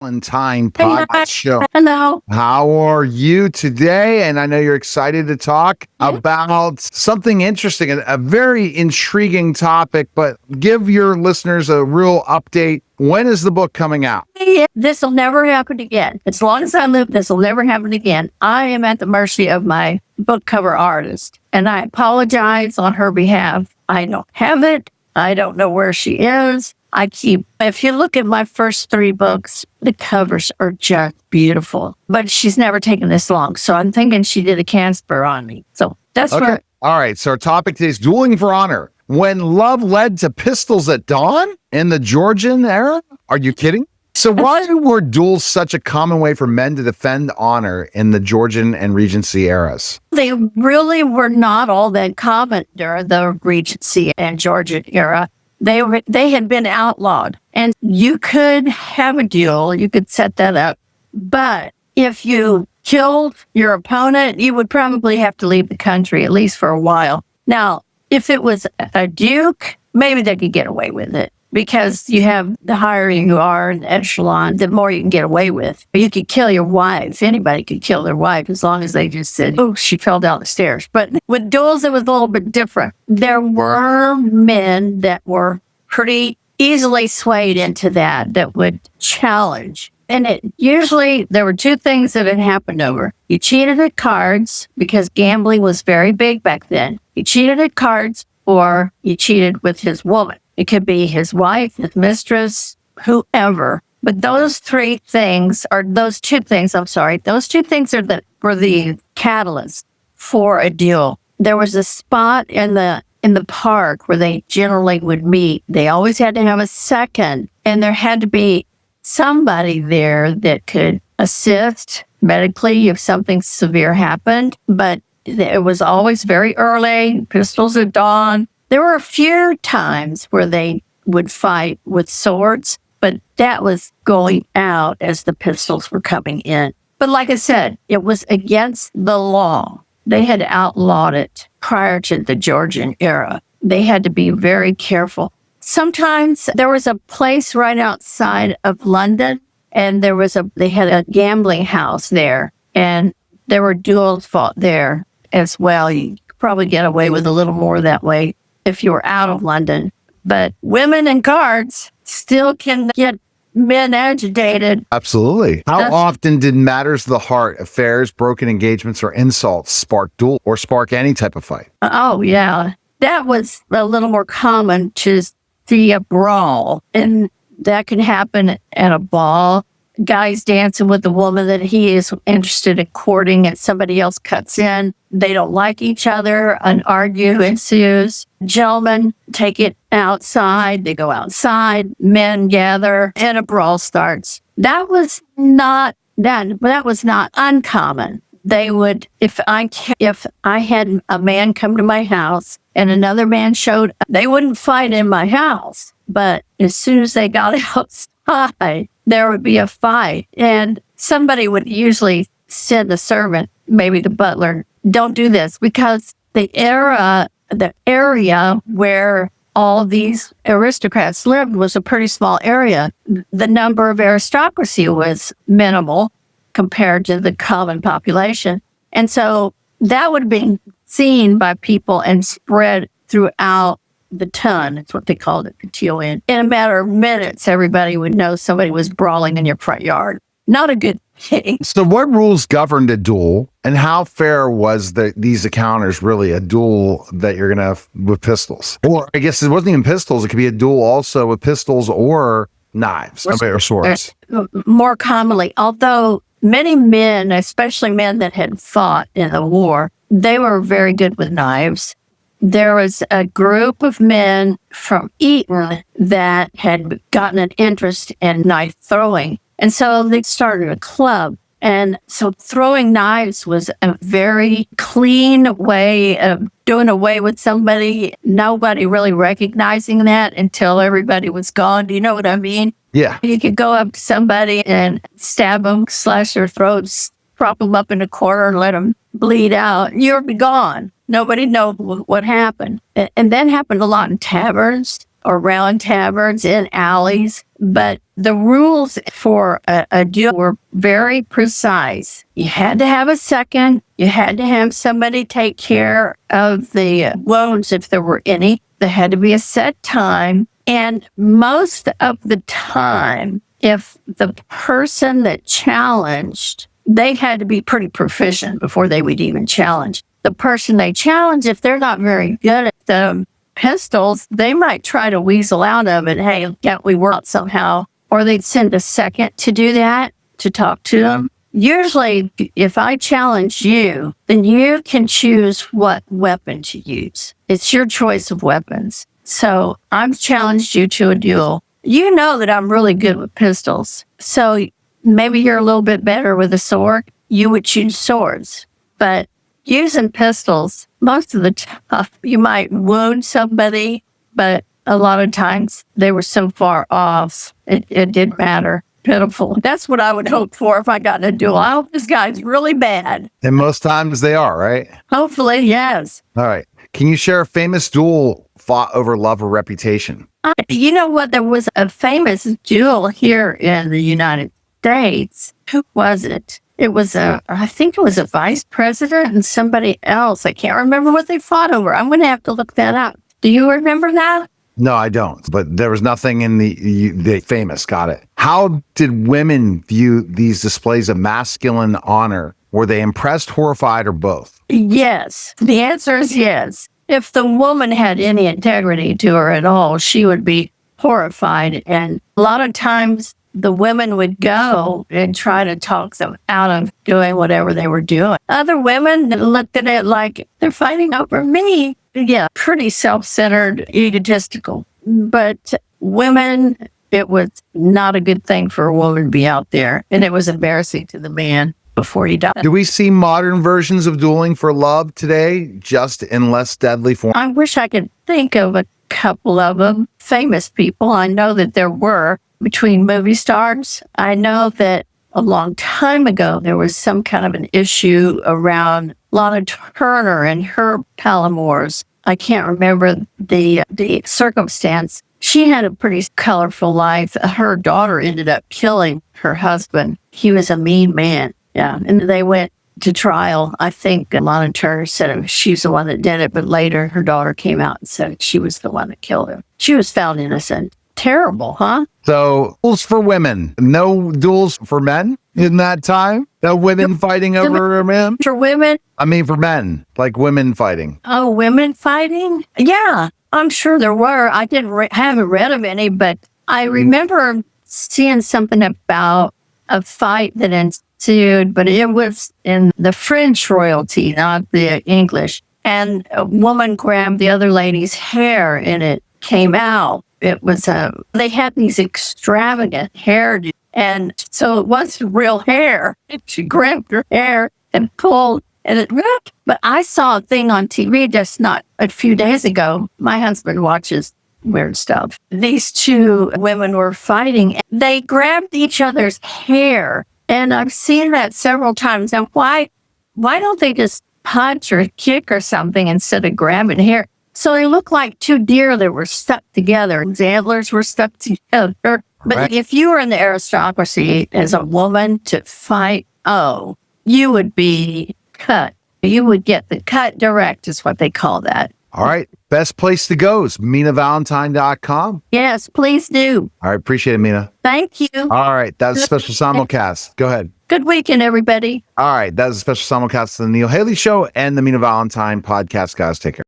Valentin Hey, podcast show. hello. How are you today? And I know you're excited to talk about something interesting, a very intriguing topic, but give your listeners a real update. When is the book coming out? This will never happen again. As long as I live, this will never happen again. I am at the mercy of my book cover artist, and I apologize on her behalf. I don't have it. I don't know where she is. If you look at my first 3 books, the covers are just beautiful, but she's never taken this long. So I'm thinking she did a Casper on me. So that's Okay. where. All right. So our topic today is dueling for honor. When love led to pistols at dawn in the Georgian era? Are you kidding? So why were duels such a common way for men to defend honor in the Georgian and Regency eras? They really were not all that common during the Regency and Georgian era. They had been outlawed, and you could have a duel, you could set that up. But if you killed your opponent, you would probably have to leave the country, at least for a while. Now, if it was a duke, maybe they could get away with it, because you have the higher you are in the echelon, the more you can get away with. You could kill your wife. Anybody could kill their wife as long as they just said, oh, she fell down the stairs. But with duels, it was a little bit different. There were men that were pretty easily swayed into that would challenge. And usually there were 2 things that had happened over. You cheated at cards, because gambling was very big back then. You cheated at cards, or you cheated with his woman. It could be his wife, his mistress, whoever. But those 2 things were the catalyst for a duel. There was a spot in the park where they generally would meet. They always had to have a second, and there had to be somebody there that could assist medically if something severe happened. But it was always very early, pistols at dawn. There were a few times where they would fight with swords, but that was going out as the pistols were coming in. But like I said, it was against the law. They had outlawed it prior to the Georgian era. They had to be very careful. Sometimes there was a place right outside of London, and they had a gambling house there, and there were duels fought there as well. You could probably get away with a little more that way if you were out of London. But women and cards still can get men agitated. Absolutely. How often did matters of the heart, affairs, broken engagements, or insults spark duel or spark any type of fight? Oh, yeah. That was a little more common to see a brawl. And that can happen at a ball. Guy's dancing with the woman that he is interested in courting, and somebody else cuts in. They don't like each other. An argue ensues. Gentlemen take it outside. They go outside. Men gather, and a brawl starts. That was not uncommon. They would, if I had a man come to my house and another man showed up, they wouldn't fight in my house. But as soon as they got outside, there would be a fight. And somebody would usually send a servant, maybe the butler, don't do this, because the area where all these aristocrats lived was a pretty small area. The number of aristocracy was minimal compared to the common population. And so that would have been seen by people and spread throughout the ton. It's what they called it, the TON. In a matter of minutes, everybody would know somebody was brawling in your front yard. Not a good thing. So what rules governed a duel, and how fair was these encounters really a duel that you're going to have with pistols? Or I guess it wasn't even pistols. It could be a duel also with pistols or knives or swords. More commonly, although many men, especially men that had fought in the war, they were very good with knives. There was a group of men from Eton that had gotten an interest in knife throwing. And so they started a club. And so throwing knives was a very clean way of doing away with somebody, nobody really recognizing that until everybody was gone. Do you know what I mean? Yeah. You could go up to somebody and stab them, slash their throats, prop them up in a corner and let them bleed out. You'll be gone. Nobody knows what happened. And that happened a lot in taverns. around taverns, in alleys. But the rules for a duel were very precise. You had to have a second. You had to have somebody take care of the wounds if there were any. There had to be a set time. And most of the time, if the person that challenged, they had to be pretty proficient before they would even challenge. The person they challenge, if they're not very good at the pistols, they might try to weasel out of it. Hey, can't we work out somehow? Or they'd send a second to do that, to talk to them. Usually, if I challenge you, then you can choose what weapon to use. It's your choice of weapons. So I've challenged you to a duel. You know that I'm really good with pistols. So maybe you're a little bit better with a sword. You would choose swords. But using pistols, most of the time, you might wound somebody, but a lot of times they were so far off, it didn't matter. Pitiful. That's what I would hope for if I got in a duel. I hope this guy's really bad. And most times they are, right? Hopefully, yes. All right. Can you share a famous duel fought over love or reputation? You know what? There was a famous duel here in the United States. Who was it? It was I think it was a vice president and somebody else. I can't remember what they fought over. I'm going to have to look that up. Do you remember that? No, I don't. But there was nothing in the famous. Got it. How did women view these displays of masculine honor? Were they impressed, horrified, or both? Yes. The answer is yes. If the woman had any integrity to her at all, she would be horrified. And a lot of times the women would go and try to talk them out of doing whatever they were doing. Other women looked at it like they're fighting over me. Yeah, pretty self-centered, egotistical. But women, it was not a good thing for a woman to be out there. And it was embarrassing to the man before he died. Do we see modern versions of dueling for love today, just in less deadly form? I wish I could think of a couple of them. Famous people, I know that there were between movie stars. I know that a long time ago, there was some kind of an issue around Lana Turner and her paramours. I can't remember the circumstance. She had a pretty colorful life. Her daughter ended up killing her husband. He was a mean man. Yeah. And they went to trial. I think Lana Turner said she's the one that did it, but later her daughter came out and said she was the one that killed him. She was found innocent. Terrible, huh? So, duels for women. No duels for men in that time? No women fighting over men? For women? I mean, for men, like women fighting. Oh, women fighting? Yeah, I'm sure there were. I haven't read of any, but I remember seeing something about a fight that ensued, but it was in the French royalty, not the English. And a woman grabbed the other lady's hair and it came out. It was, they had these extravagant hairdos. And so it wasn't real hair. She grabbed her hair and pulled, and it ripped. But I saw a thing on TV just not a few days ago. My husband watches weird stuff. These two women were fighting. They grabbed each other's hair. And I've seen that several times. And why don't they just punch or kick or something instead of grabbing hair? So they looked like two deer that were stuck together. The antlers were stuck together. But Right. if you were in the aristocracy as a woman to fight, you would be cut. You would get the cut direct is what they call that. All right. Best place to go is MinaValentine.com. Yes, please do. All right. Appreciate it, Mina. Thank you. All right. That was a special simulcast. Go ahead. Good weekend, everybody. All right. That was a special simulcast of the Neil Haley Show and the Mina Valentine podcast, guys. Take care.